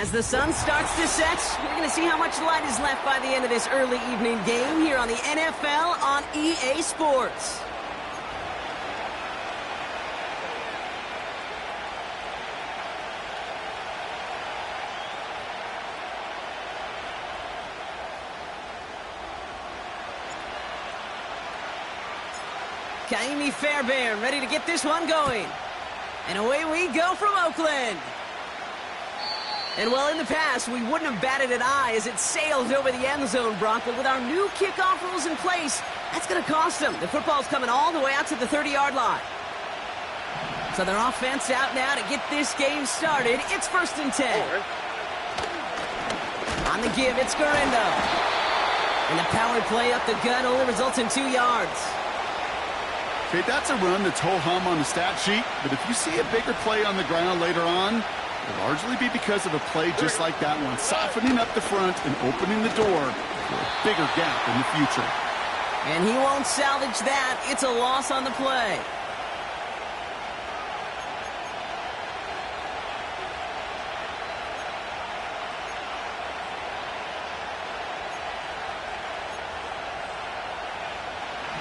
As the sun starts to set, we're going to see how much light is left by the end of this early evening game here on the NFL on EA Sports. Kaimi Fairbairn ready to get this one going. And away we go from Oakland. And well, in the past, we wouldn't have batted an eye as it sailed over the end zone, Brock. But with our new kickoff rules in place, that's going to cost them. The football's coming all the way out to the 30-yard line. So their offense out now to get this game started. It's 1st and 10. On the give, it's Garindo. And the power play up the gut only results in 2 yards. Okay, that's a run that's ho-hum on the stat sheet, but if you see a bigger play on the ground later on, it'll largely be because of a play just like that one, softening up the front and opening the door for a bigger gap in the future. And he won't salvage that. It's a loss on the play.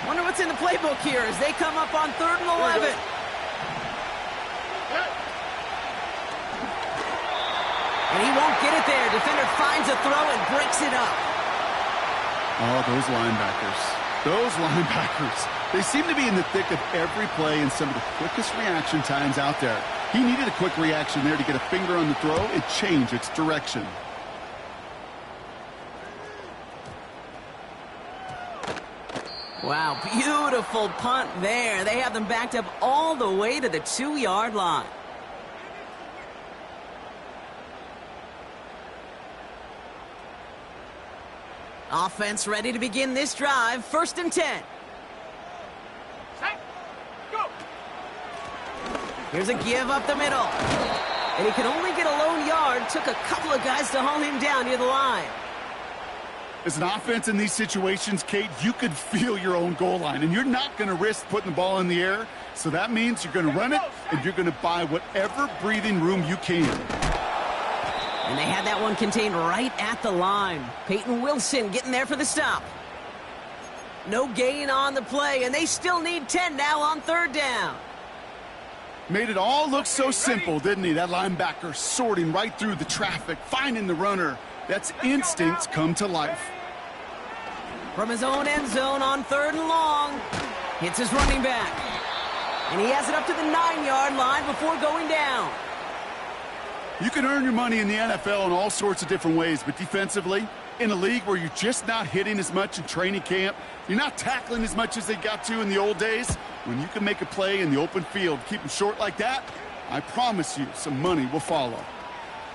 Wonder what's in the playbook here as they come up on 3rd and 11. And he won't get it there. Defender finds a throw and breaks it up. Oh, those linebackers. Those linebackers. They seem to be in the thick of every play and some of the quickest reaction times out there. He needed a quick reaction there to get a finger on the throw and change its direction. Wow, beautiful punt there. They have them backed up all the way to the 2-yard line. Offense ready to begin this drive. 1st and 10. Set, go. Here's a give up the middle. And he could only get a lone yard. Took a couple of guys to haul him down near the line. As an offense in these situations, Kate, you could feel your own goal line, and you're not going to risk putting the ball in the air. So that means you're going to run it, and you're going to buy whatever breathing room you can. And they had that one contained right at the line. Peyton Wilson getting there for the stop. No gain on the play, and they still need 10 now on 3rd down. Made it all look so simple, didn't he? That linebacker sorting right through the traffic, finding the runner. That's instincts come to life. From his own end zone on 3rd and long. Hits his running back. And he has it up to the 9-yard line before going down. You can earn your money in the NFL in all sorts of different ways, but defensively, in a league where you're just not hitting as much in training camp, you're not tackling as much as they got to in the old days, when you can make a play in the open field, keep them short like that, I promise you some money will follow.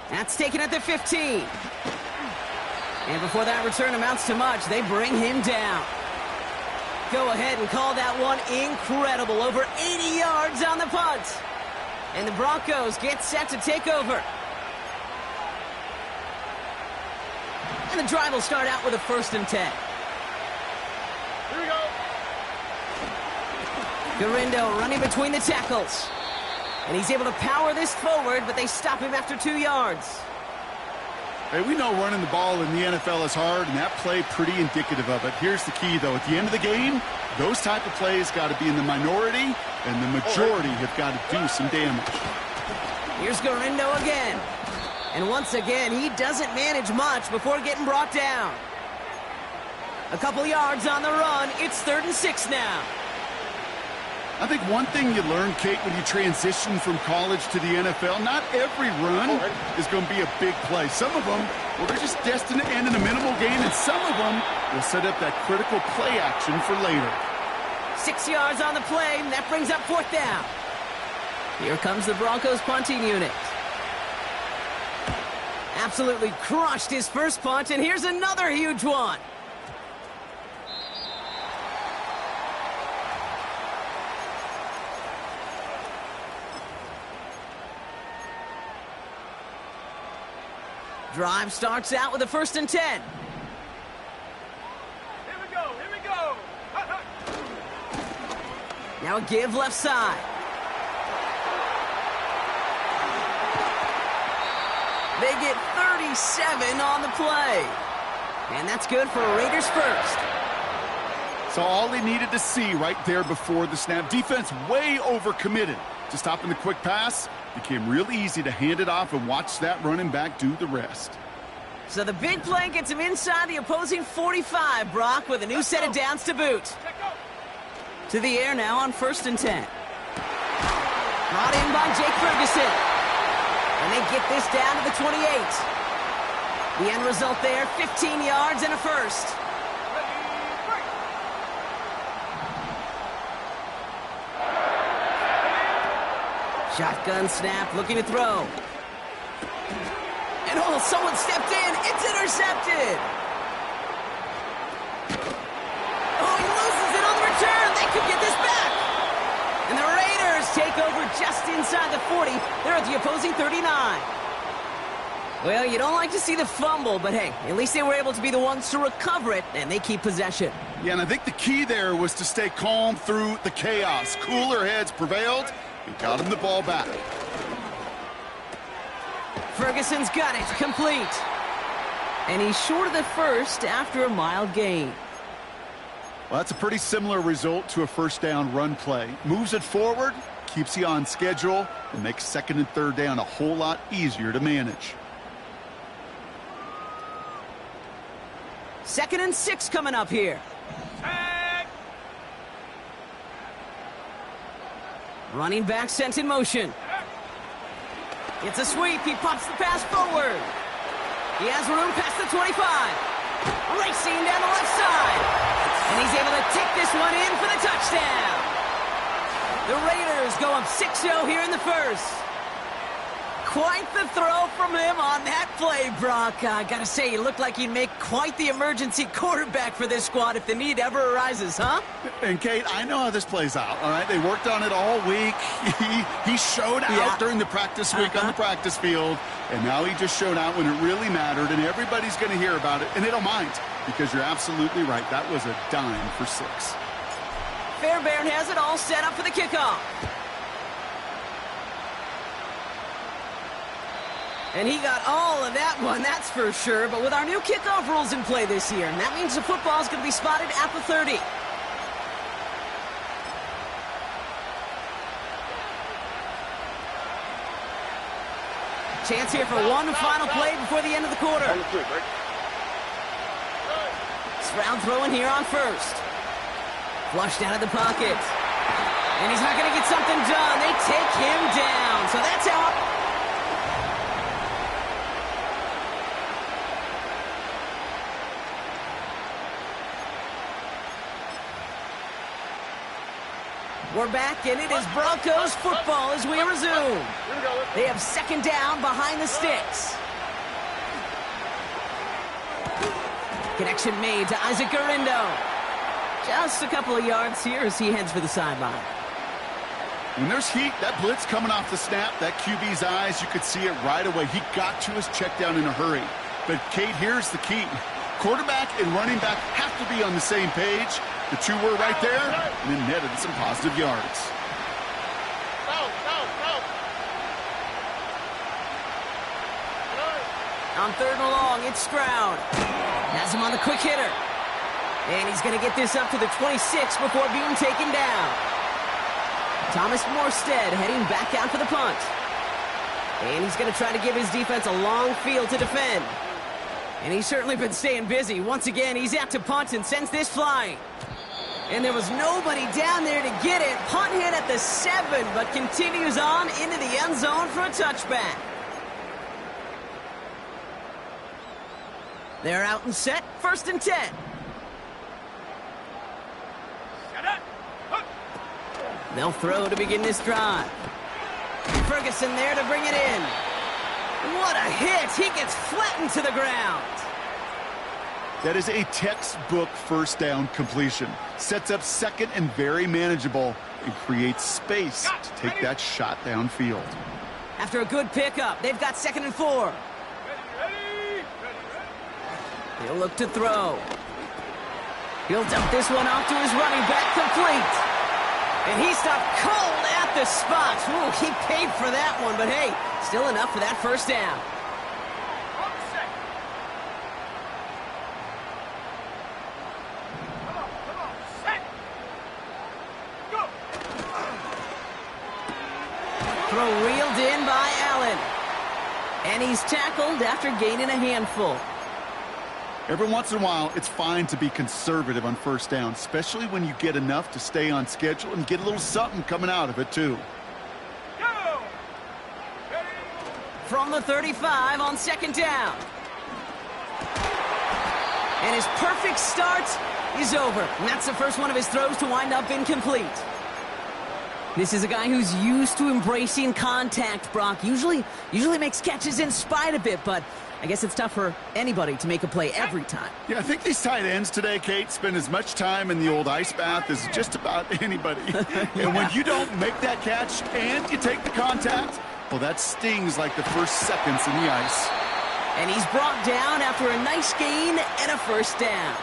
That's taken at the 15. And before that return amounts to much, they bring him down. Go ahead and call that one incredible. Over 80 yards on the punt. And the Broncos get set to take over. And the drive will start out with a 1st and 10. Here we go. Garindo running between the tackles. And he's able to power this forward, but they stop him after 2 yards. Hey, we know running the ball in the NFL is hard, and that play pretty indicative of it. Here's the key, though. At the end of the game, those type of plays got to be in the minority, and the majority have got to do some damage. Here's Garindo again. And once again, he doesn't manage much before getting brought down. A couple yards on the run. It's 3rd and 6 now. I think one thing you learn, Kate, when you transition from college to the NFL, not every run is going to be a big play. Some of them, well, they're just destined to end in a minimal gain, and some of them will set up that critical play action for later. 6 yards on the play, and that brings up 4th down. Here comes the Broncos punting unit. Absolutely crushed his first punt, and here's another huge one. Drive starts out with a 1st and 10. Here we go. Here we go. Now a give left side. They get 37 on the play. And that's good for a Raiders first. So all he needed to see right there before the snap. Defense way overcommitted. To stopping the quick pass, became really easy to hand it off and watch that running back do the rest. So the big play gets him inside the opposing 45, Brock, with a new set of downs to boot. To the air now on 1st and 10. Brought in by Jake Ferguson. And they get this down to the 28. The end result there, 15 yards and a first. Shotgun snap, looking to throw. And oh, someone stepped in. It's intercepted. Oh, he loses it on the return. They could get this back. And the Raiders take over just inside the 40. They're at the opposing 39. Well, you don't like to see the fumble, but hey, at least they were able to be the ones to recover it, and they keep possession. Yeah, and I think the key there was to stay calm through the chaos. Cooler heads prevailed and got him the ball back. Ferguson's got it, complete. And he's short of the first after a mild gain. Well, that's a pretty similar result to a first down run play. Moves it forward, keeps you on schedule, and makes 2nd and 3rd down a whole lot easier to manage. 2nd and 6 coming up here. Running back sent in motion. It's a sweep. He pops the pass forward. He has room past the 25. Racing down the left side. And he's able to take this one in for the touchdown. The Raiders go up 6-0 here in the first. Quite the throw from him on that play, Brock. I gotta say, he looked like he'd make quite the emergency quarterback for this squad if the need ever arises, huh? And, Kate, I know how this plays out, all right? They worked on it all week. He showed out during the practice week on the practice field, and now he just showed out when it really mattered, and everybody's going to hear about it, and they don't mind, because you're absolutely right. That was a dime for 6. Fairbairn has it all set up for the kickoff. And he got all of that one, that's for sure. But with our new kickoff rules in play this year, and that means the football is going to be spotted at the 30. Chance here for one final play before the end of the quarter. Stroud throwing here on 1st. Flushed out of the pocket. And he's not going to get something done. They take him down. So that's out. We're back, and it is Broncos football as we resume. They have 2nd down behind the sticks. Connection made to Isaac Garindo. Just a couple of yards here as he heads for the sideline. When there's heat, that blitz coming off the snap, that QB's eyes, you could see it right away. He got to his check down in a hurry. But, Kate, here's the key. Quarterback and running back have to be on the same page. The two were right there, and then netted some positive yards. On 3rd and long, it's Stroud. Has him on the quick hitter. And he's going to get this up to the 26 before being taken down. Thomas Morstead heading back out for the punt. And he's going to try to give his defense a long field to defend. And he's certainly been staying busy. Once again, he's out to punt and sends this flying. And there was nobody down there to get it. Punt hit at the 7, but continues on into the end zone for a touchback. They're out and set. 1st and 10. They'll throw to begin this drive. Ferguson there to bring it in. What a hit. He gets flattened to the ground. That is a textbook first down completion. Sets up 2nd and very manageable and creates space to take that shot downfield. After a good pickup, they've got 2nd and 4. He'll look to throw. He'll dump this one off to his running back, complete. And he stopped cold at the spot. Ooh, he paid for that one, but hey, still enough for that first down. Throw reeled in by Allen. And he's tackled after gaining a handful. Every once in a while, it's fine to be conservative on first down, especially when you get enough to stay on schedule and get a little something coming out of it, too. Go! From the 35 on second down. And his perfect start is over. And that's the first one of his throws to wind up incomplete. This is a guy who's used to embracing contact, Brock. Usually makes catches in spite of it, but I guess it's tough for anybody to make a play every time. Yeah, I think these tight ends today, Kate, spend as much time in the old ice bath as just about anybody. And when you don't make that catch and you take the contact, well, that stings like the first seconds in the ice. And he's brought down after a nice gain and a first down.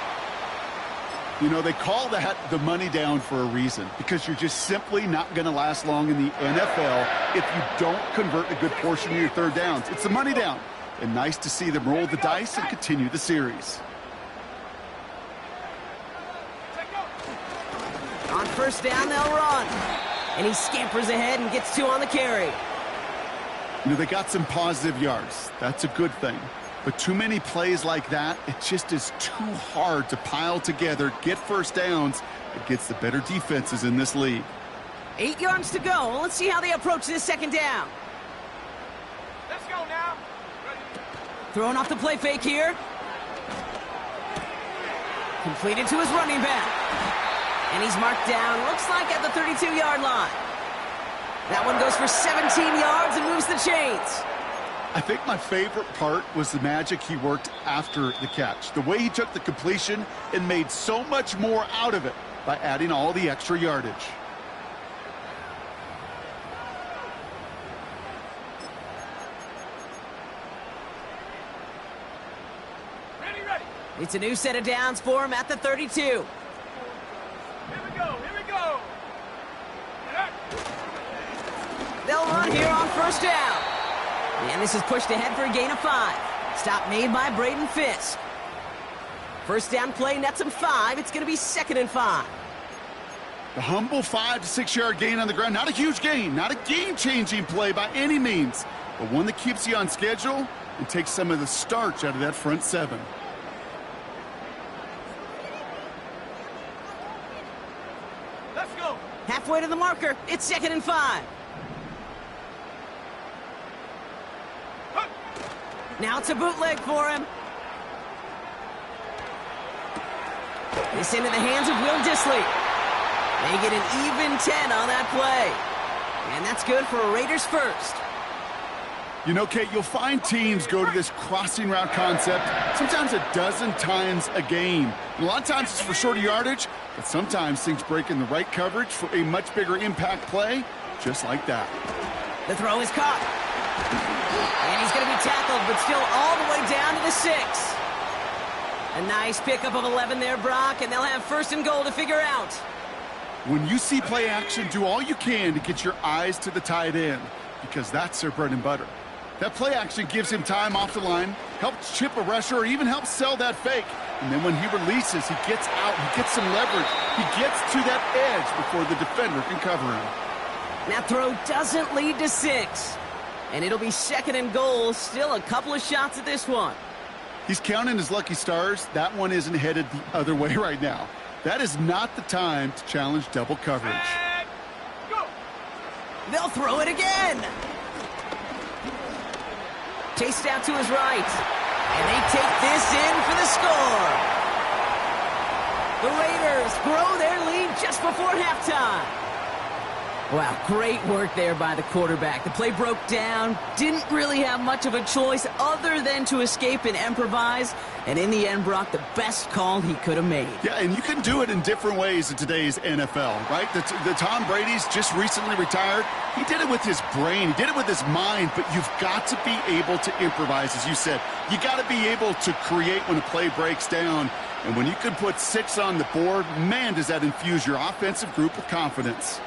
You know, they call that the money down for a reason, because you're just simply not going to last long in the NFL if you don't convert a good portion of your third downs. It's the money down. And nice to see them roll the dice and continue the series. On first down, they'll run. And he scampers ahead and gets 2 on the carry. You know, they got some positive yards. That's a good thing. But too many plays like that, it just is too hard to pile together, get first downs against the better defenses in this league. 8 yards to go. Well, let's see how they approach this second down. Let's go now. Ready? Throwing off the play fake here. Completed to his running back. And he's marked down, looks like at the 32-yard line. That one goes for 17 yards and moves the chains. I think my favorite part was the magic he worked after the catch. The way he took the completion and made so much more out of it by adding all the extra yardage. Ready. It's a new set of downs for him at the 32. Here we go. They'll run here on first down. And this is pushed ahead for a gain of 5. Stop made by Braden Fisk. First down play nets him 5. It's going to be 2nd and 5. The humble 5 to 6 yard gain on the ground. Not a huge gain, not a game-changing play by any means, but one that keeps you on schedule and takes some of the starch out of that front 7. Let's go. Halfway to the marker. It's 2nd and 5. Now it's a bootleg for him. This into the hands of Will Dissly. They get an even 10 on that play. And that's good for a Raiders first. You know, Kate, you'll find teams go to this crossing route concept sometimes a dozen times a game. And a lot of times it's for shorter yardage, but sometimes things break in the right coverage for a much bigger impact play, just like that. The throw is caught. And he's going to be tackled, but still all the way down to the 6. A nice pickup of 11 there, Brock, and they'll have 1st and goal to figure out. When you see play action, do all you can to get your eyes to the tight end, because that's their bread and butter. That play action gives him time off the line, helps chip a rusher, or even helps sell that fake. And then when he releases, he gets out, he gets some leverage. He gets to that edge before the defender can cover him. That throw doesn't lead to 6. And it'll be 2nd and goal. Still a couple of shots at this one. He's counting his lucky stars. That one isn't headed the other way right now. That is not the time to challenge double coverage. And go. They'll throw it again. Chased out to his right. And they take this in for the score. The Raiders grow their lead just before halftime. Wow, great work there by the quarterback. The play broke down, didn't really have much of a choice other than to escape and improvise, and in the end, Brock, the best call he could have made. Yeah, and you can do it in different ways in today's NFL, right? The Tom Brady's just recently retired. He did it with his brain. He did it with his mind, but you've got to be able to improvise, as you said. You got to be able to create when a play breaks down, and when you can put 6 on the board, man, does that infuse your offensive group with confidence.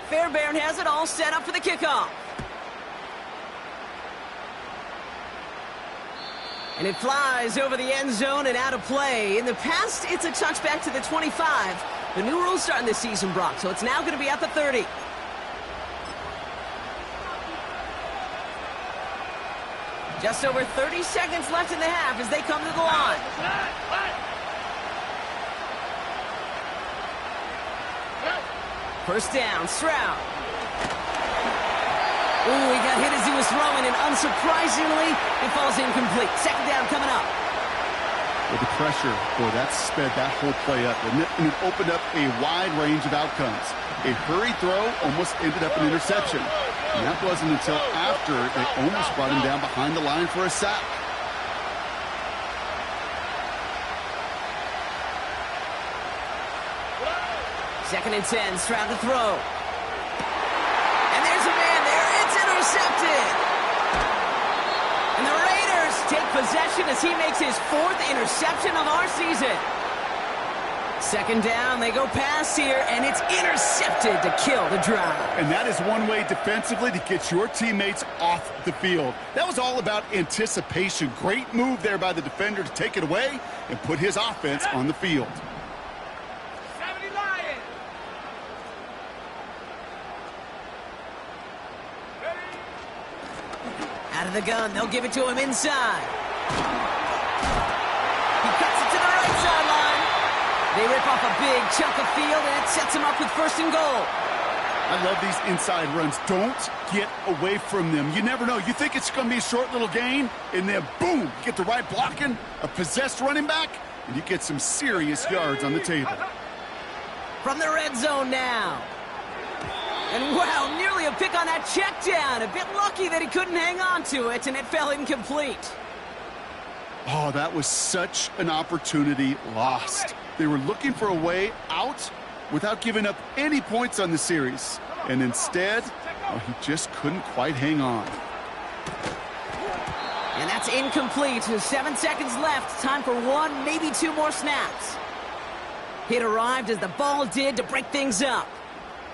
Fairbairn has it all set up for the kickoff. And it flies over the end zone and out of play. In the past, it's a touchback to the 25. The new rules starting this season, Brock, so it's now going to be at the 30. Just over 30 seconds left in the half as they come to the line. First down, Stroud. Ooh, he got hit as he was throwing, and unsurprisingly, it falls incomplete. Second down coming up. With the pressure, boy, that sped that whole play up, and it opened up a wide range of outcomes. A hurried throw almost ended up an interception. And that wasn't until after they almost brought him down behind the line for a sack. Second and 10, Stroud to throw. And there's a man there. It's intercepted. And the Raiders take possession as he makes his 4th interception of our season. Second down, they go pass here, and it's intercepted to kill the drive. And that is one way defensively to get your teammates off the field. That was all about anticipation. Great move there by the defender to take it away and put his offense on the field. 70 Lions. Out of the gun, they'll give it to him inside. He cuts it to the right sideline. They rip off a big chunk of field, and it sets him up with first and goal. I love these inside runs. Don't get away from them. You never know. You think it's going to be a short little gain, and then boom, you get the right blocking, a possessed running back, and you get some serious yards on the table. From the red zone now. And wow, nearly a pick on that check down. A bit lucky that he couldn't hang on to it, and it fell incomplete. Oh, that was such an opportunity lost. They were looking for a way out without giving up any points on the series. And instead, well, he just couldn't quite hang on. And that's incomplete. 7 seconds left. Time for 1, maybe 2 more snaps. Hit arrived as the ball did to break things up.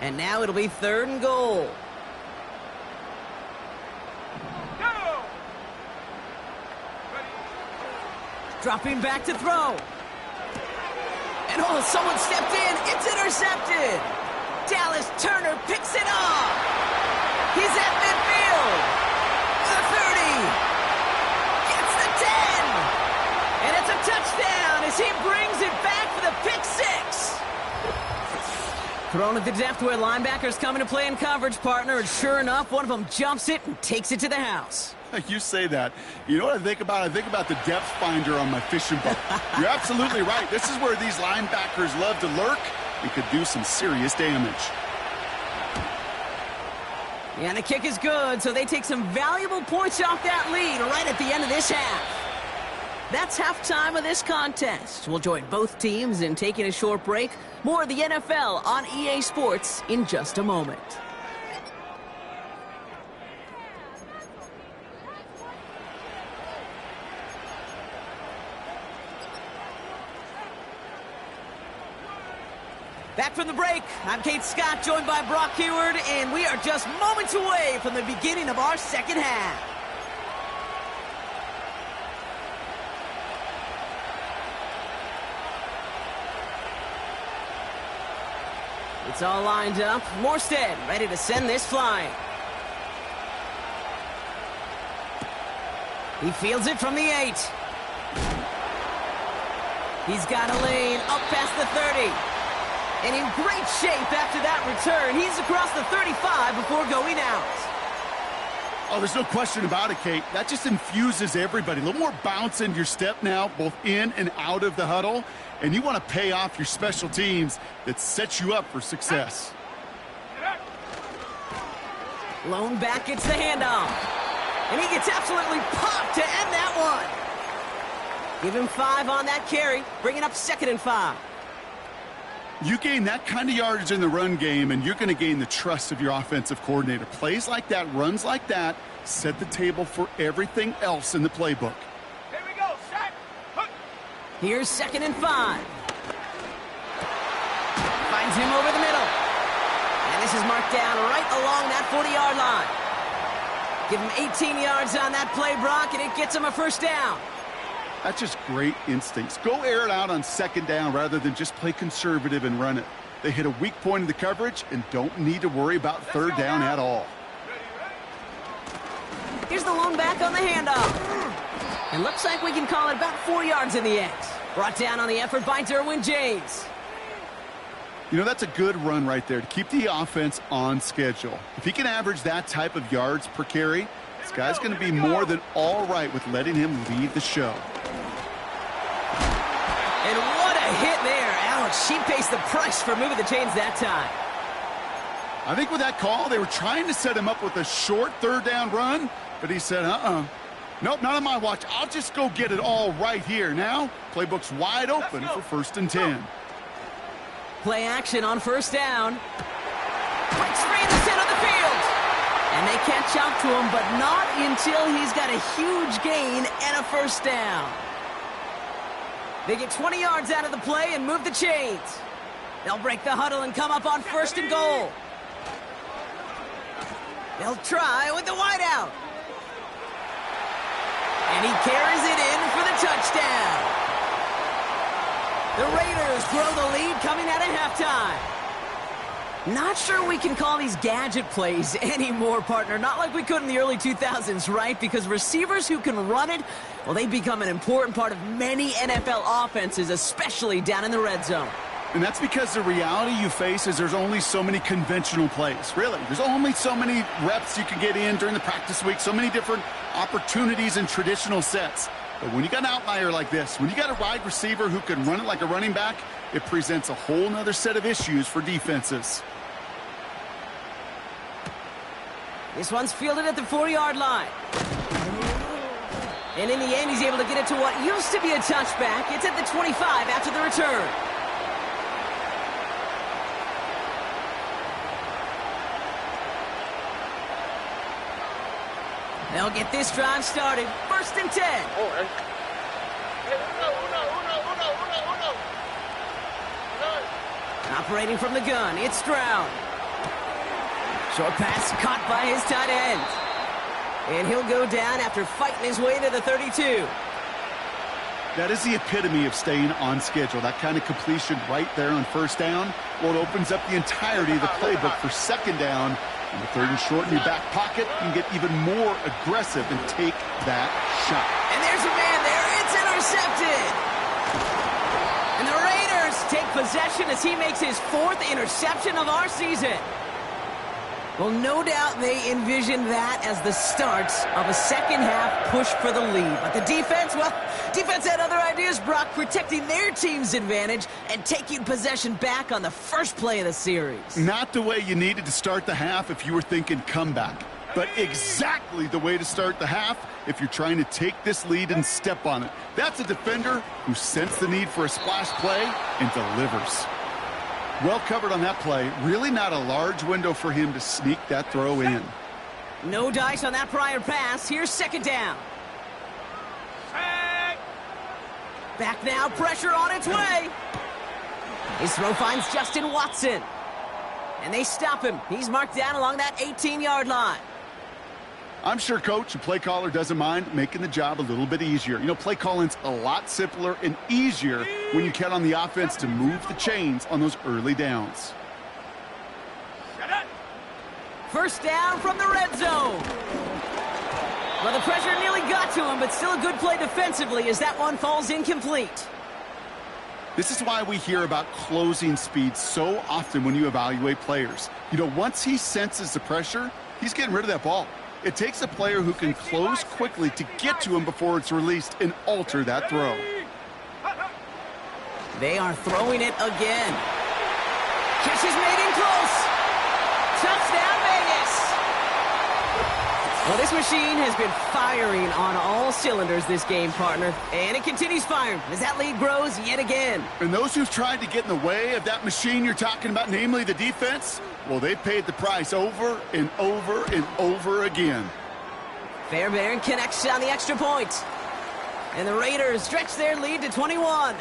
And now it'll be 3rd and goal. Go! Dropping back to throw. And oh, someone stepped in. It's intercepted. Dallas Turner picks it off. He's at midfield. The 30. Gets the 10. And it's a touchdown as he brings it back for the pick 6. Thrown at the depth where linebackers come into play in coverage, partner. And sure enough, one of them jumps it and takes it to the house. You say that. You know what I think about? I think about the depth finder on my fishing boat. You're absolutely right. This is where these linebackers love to lurk and could do some serious damage. Yeah, and the kick is good, so they take some valuable points off that lead right at the end of this half. That's halftime of this contest. We'll join both teams in taking a short break. More of the NFL on EA Sports in just a moment. Back from the break, I'm Kate Scott, joined by Brock Heward, and we are just moments away from the beginning of our second half. It's all lined up. Morstead ready to send this flying. He fields it from the 8. He's got a lane up past the 30. And in great shape after that return. He's across the 35 before going out. Oh, there's no question about it, Kate. That just infuses everybody. A little more bounce in your step now, both in and out of the huddle. And you want to pay off your special teams that sets you up for success. Lone back gets the handoff. And he gets absolutely popped to end that one. Give him 5 on that carry, bringing up 2nd and 5. You gain that kind of yardage in the run game, and you're going to gain the trust of your offensive coordinator. Plays like that, runs like that, set the table for everything else in the playbook. Here we go, set. Here's 2nd and 5. Finds him over the middle. And this is marked down right along that 40-yard line. Give him 18 yards on that play, Brock, and it gets him a first down. That's just great instincts. Go air it out on 2nd down rather than just play conservative and run it. They hit a weak point in the coverage and don't need to worry about 3rd down at all. Here's the lone back on the handoff. And looks like we can call it about 4 yards in the end. Brought down on the effort by Derwin James. You know, that's a good run right there to keep the offense on schedule. If he can average that type of yards per carry, this guy's going to be more than all right with letting him lead the show. And what a hit there. Ouch, she pays the price for moving the chains that time. I think with that call, they were trying to set him up with a short third down run, but he said, nope, not on my watch. I'll just go get it all right here. Now, playbook's wide open for 1st and 10. Play action on 1st down. Quick spree in the center of the field. And they catch up to him, but not until he's got a huge gain and a 1st down. They get 20 yards out of the play and move the chains. They'll break the huddle and come up on 1st and goal. They'll try with the wideout. And he carries it in for the touchdown. The Raiders grow the lead coming out of halftime. Not sure we can call these gadget plays anymore, partner. Not like we could in the early 2000s, right? Because receivers who can run it, well, they become an important part of many NFL offenses, especially down in the red zone. And that's because the reality you face is there's only so many conventional plays, really. There's only so many reps you can get in during the practice week, so many different opportunities and traditional sets. But when you got an outlier like this, when you got a wide receiver who can run it like a running back, it presents a whole nother set of issues for defenses. This one's fielded at the 4-yard line. And in the end, he's able to get it to what used to be a touchback. It's at the 25 after the return. They'll get this drive started. 1st and 10. Operating from the gun, it's Stroud. Short pass caught by his tight end. And he'll go down after fighting his way to the 32. That is the epitome of staying on schedule. That kind of completion right there on 1st down. Well, it opens up the entirety of the playbook for 2nd down. And the 3rd and short in your back pocket, you can get even more aggressive and take that shot. And there's a man there. It's intercepted. And the Raiders take possession as he makes his 4th interception of our season. Well, no doubt they envision that as the start of a 2nd half push for the lead. But the defense, well, defense had other ideas, Brock, protecting their team's advantage and taking possession back on the first play of the series. Not the way you needed to start the half if you were thinking comeback, but exactly the way to start the half if you're trying to take this lead and step on it. That's a defender who sensed the need for a splash play and delivers. Well covered on that play. Really not a large window for him to sneak that throw in. No dice on that prior pass. Here's 2nd down. Back now, pressure on its way. His throw finds Justin Watson. And they stop him. He's marked down along that 18-yard line. I'm sure coach and play caller doesn't mind making the job a little bit easier. You know, play calling's a lot simpler and easier when you count on the offense to move the chains on those early downs. 1st down from the red zone. Well, the pressure nearly got to him, but still a good play defensively as that one falls incomplete. This is why we hear about closing speed so often when you evaluate players. You know, once he senses the pressure, he's getting rid of that ball. It takes a player who can close quickly to get to him before it's released and alter that throw. They are throwing it again. Catch is made in close. Touchdown, Vegas. Well, this machine has been firing on all cylinders this game, partner. And it continues firing as that lead grows yet again. And those who've tried to get in the way of that machine you're talking about, namely the defense, well, they've paid the price over and over and over again. Fairbairn connects on the extra point. And the Raiders stretch their lead to 21.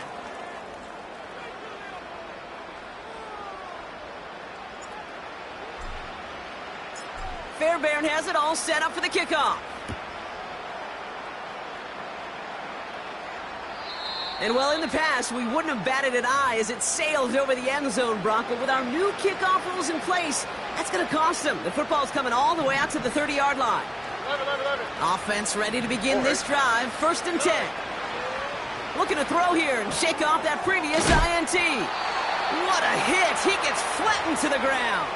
Fairbairn has it all set up for the kickoff. And well, in the past, we wouldn't have batted an eye as it sailed over the end zone, Brock. But with our new kickoff rules in place, that's going to cost them. The football's coming all the way out to the 30-yard line. Offense ready to begin this drive. 1st and 10. Looking to throw here and shake off that previous INT. What a hit. He gets flattened to the ground.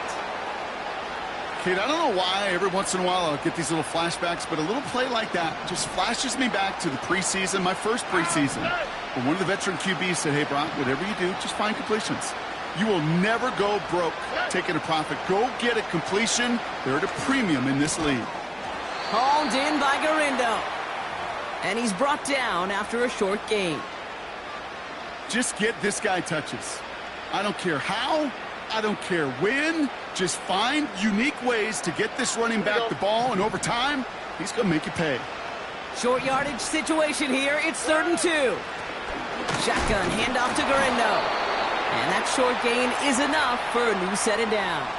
Kate, I don't know why every once in a while I'll get these little flashbacks, but a little play like that just flashes me back to the preseason, my first preseason. But one of the veteran QBs said, hey, Brock, whatever you do, just find completions. You will never go broke taking a profit. Go get a completion. They're at a premium in this league. Hauled in by Garindo. And he's brought down after a short gain. Just get this guy touches. I don't care how. I don't care when. Just find unique ways to get this running back the ball, and over time, he's going to make you pay. Short yardage situation here. It's 3rd and 2. Shotgun handoff to Garindo. And that short gain is enough for a new set of downs.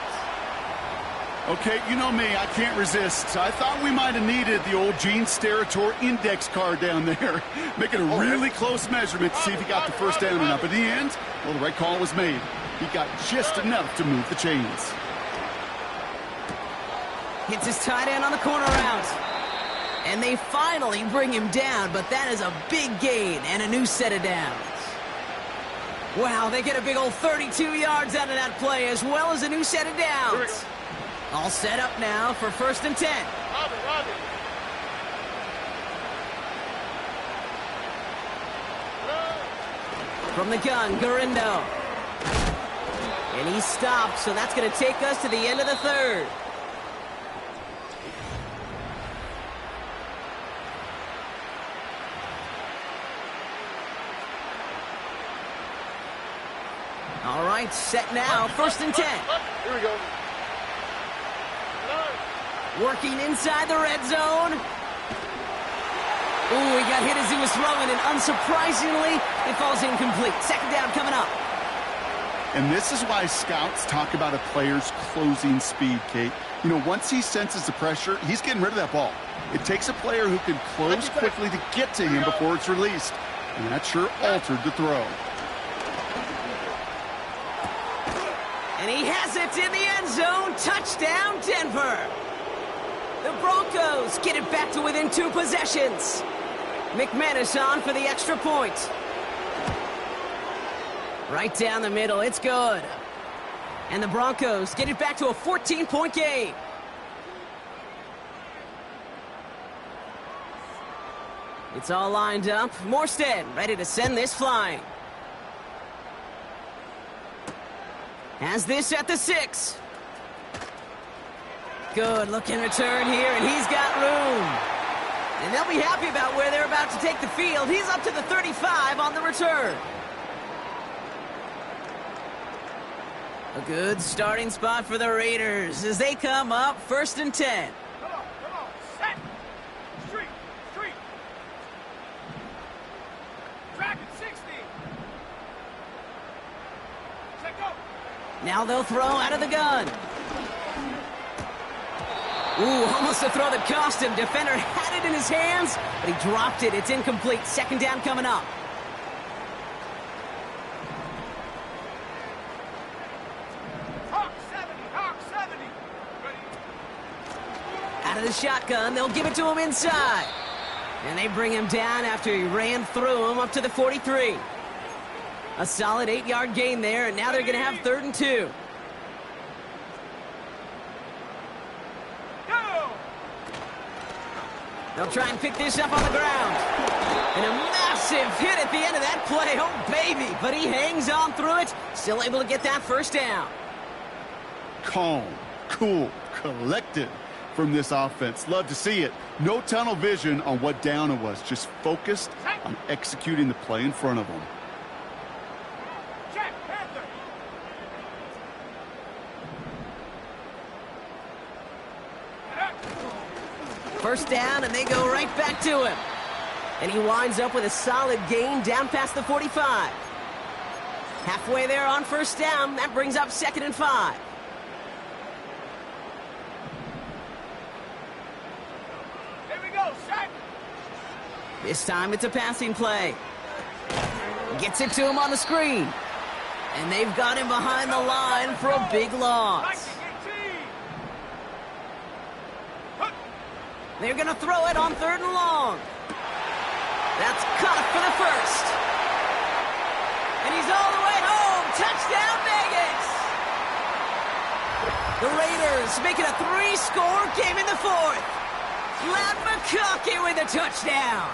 Okay, you know me, I can't resist. I thought we might have needed the old Gene Steratore index card down there, making a really close measurement to see if he got the first down or not. But in the end, well, the right call was made. He got just enough to move the chains. Hits his tight end on the corner route. And they finally bring him down, but that is a big gain and a new set of downs. Wow, they get a big old 32 yards out of that play, as well as a new set of downs. All set up now for 1st and 10. From the gun, Garindo. And he stopped, so that's going to take us to the end of the 3rd. All right, set now, 1st and 10. Here we go. Working inside the red zone. Ooh, he got hit as he was throwing, and unsurprisingly, it falls incomplete. 2nd down coming up. And this is why scouts talk about a player's closing speed, Kate. You know, once he senses the pressure, he's getting rid of that ball. It takes a player who can close quickly to get to him before it's released. And that sure altered the throw. And he has it in the end zone. Touchdown, Denver. The Broncos get it back to within 2 possessions. McManus on for the extra point. Right down the middle, it's good. And the Broncos get it back to a 14-point game. It's all lined up. Morstead ready to send this flying. Has this at the 6. Good looking return here, and he's got room. And they'll be happy about where they're about to take the field. He's up to the 35 on the return. A good starting spot for the Raiders as they come up 1st and 10. Come on, set. Street. Dragon 60. Check go. Now they'll throw out of the gun. Ooh, almost a throw that cost him. Defender had it in his hands, but he dropped it. It's incomplete. 2nd down coming up. Hawk 70. Ready. Out of the shotgun, they'll give it to him inside. And they bring him down after he ran through him up to the 43. A solid 8-yard gain there, and now they're going to have 3rd and 2. They'll try and pick this up on the ground. And a massive hit at the end of that play. Oh, baby. But he hangs on through it. Still able to get that 1st down. Calm, cool, collected from this offense. Love to see it. No tunnel vision on what down it was. Just focused on executing the play in front of them. Check, Panther. 1st down, and they go right back to him. And he winds up with a solid gain down past the 45. Halfway there on 1st down. That brings up 2nd and 5. Here we go, set. This time it's a passing play. Gets it to him on the screen. And they've got him behind the line for a big loss. They're going to throw it on 3rd and long. That's caught for the first. And he's all the way home. Touchdown, Vegas! The Raiders making a 3-score game in the 4th. Ladd McConkey with a touchdown.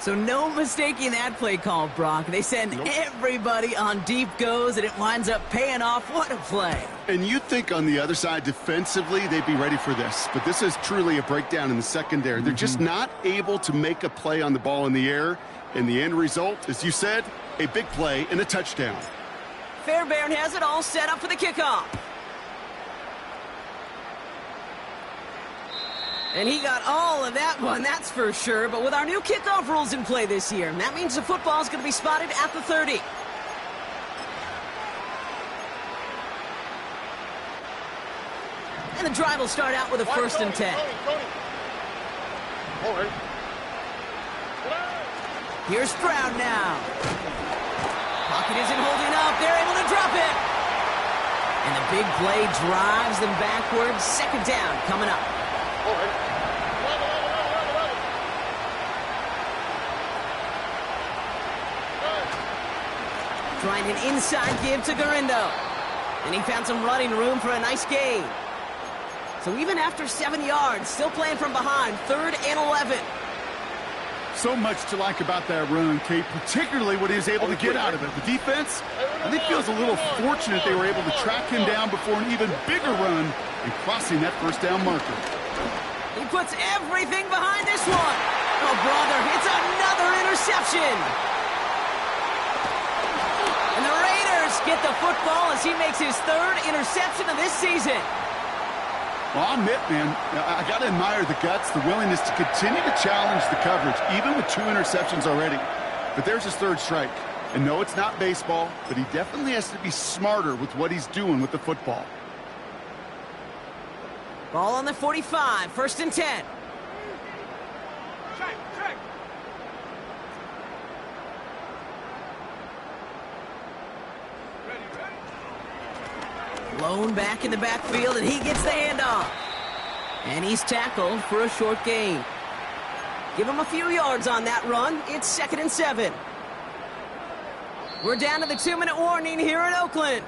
So no mistaking that play call, Brock. They send everybody on deep goes, and it winds up paying off. What a play. And you'd think on the other side, defensively, they'd be ready for this. But this is truly a breakdown in the secondary. They're just not able to make a play on the ball in the air. And the end result, as you said, a big play and a touchdown. Fairbairn has it all set up for the kickoff. And he got all of that one, that's for sure. But with our new kickoff rules in play this year, that means the football's going to be spotted at the 30. And the drive will start out with a 1st and 10. Here's Stroud now. Pocket isn't holding up. They're able to drop it. And the big play drives them backwards. 2nd down coming up. Trying an inside give to Garindo. And he found some running room for a nice gain. So even after 7 yards, still playing from behind, 3rd and 11. So much to like about that run, Kate, particularly what he was able to get out of it. The defense, I think, feels a little fortunate they were able to track him down before an even bigger run and crossing that 1st down marker. He puts everything behind this one. Oh, brother, it's another interception. And the Raiders get the football as he makes his 3rd interception of this season. Well, I'll admit, man, I got to admire the guts, the willingness to continue to challenge the coverage, even with 2 interceptions already. But there's his 3rd strike. And no, it's not baseball, but he definitely has to be smarter with what he's doing with the football. Ball on the 45, 1st and 10. Check. Lone back in the backfield, and he gets the handoff. And he's tackled for a short gain. Give him a few yards on that run. It's 2nd and 7. We're down to the 2-minute warning here in Oakland.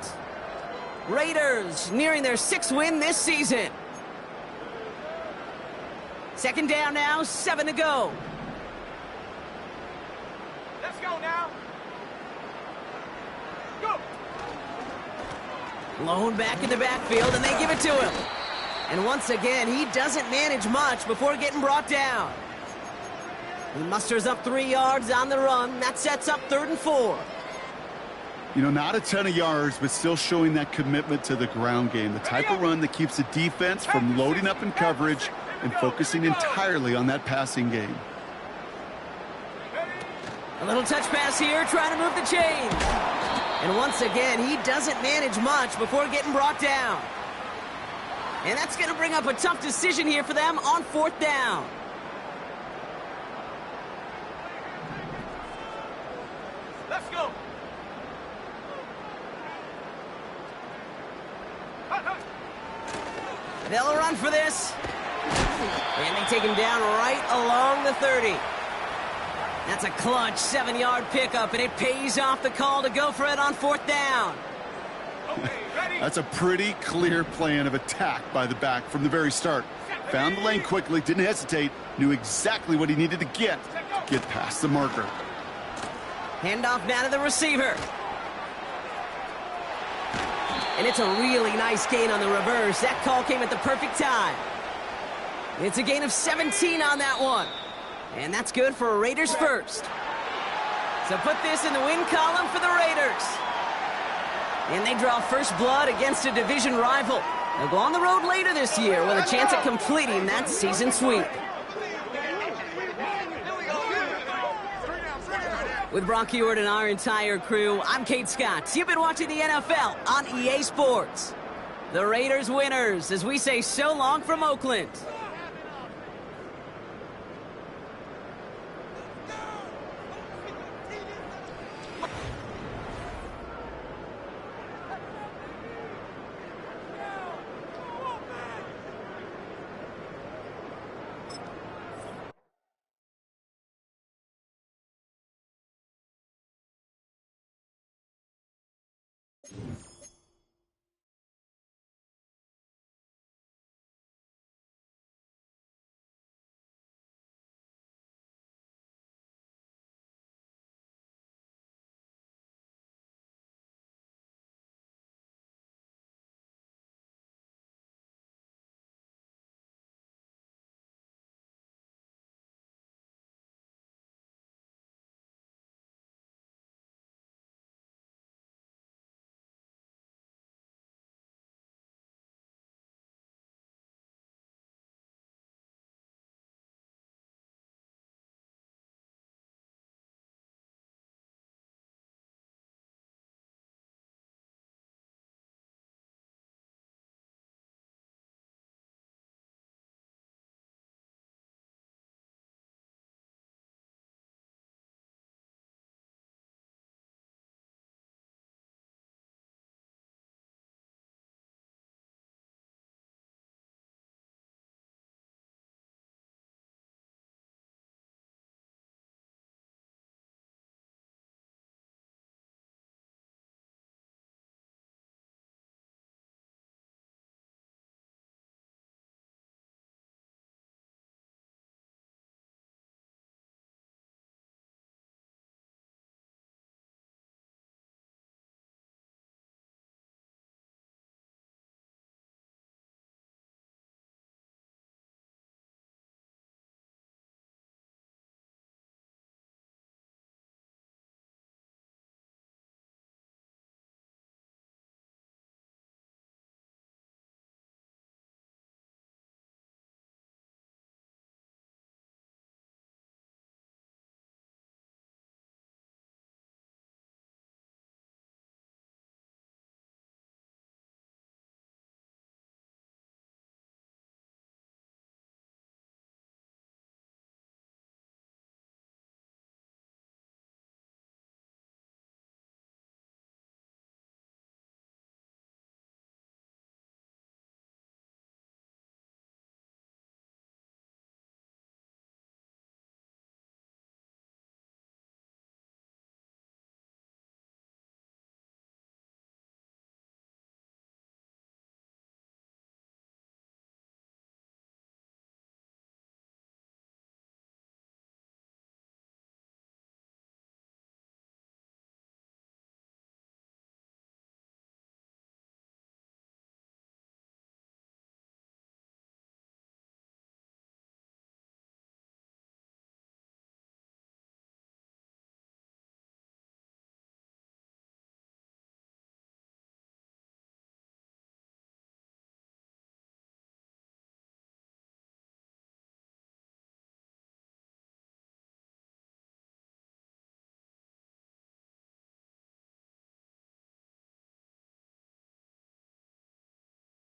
Raiders nearing their 6th win this season. 2nd down now, 7 to go. Let's go now. Go. Lone back in the backfield, and they give it to him. And once again, he doesn't manage much before getting brought down. He musters up 3 yards on the run. That sets up 3rd and 4. You know, not a ton of yards, but still showing that commitment to the ground game. The type of run that keeps the defense from loading up in coverage and focusing entirely on that passing game. A little touch pass here, trying to move the chains. And once again, he doesn't manage much before getting brought down. And that's going to bring up a tough decision here for them on 4th down. Let's go. They'll run for this. And they take him down right along the 30. That's a clutch 7-yard pickup, and it pays off the call to go for it on 4th down. Okay, ready? That's a pretty clear plan of attack by the back from the very start. Found the lane quickly, didn't hesitate, knew exactly what he needed to get past the marker. Handoff now to the receiver. And it's a really nice gain on the reverse. That call came at the perfect time. It's a gain of 17 on that one. And that's good for a Raiders first. So put this in the win column for the Raiders. And they draw first blood against a division rival. They'll go on the road later this year with a chance at completing that season sweep. With Brock Ewart and our entire crew, I'm Kate Scott. You've been watching the NFL on EA Sports. The Raiders winners as we say so long from Oakland.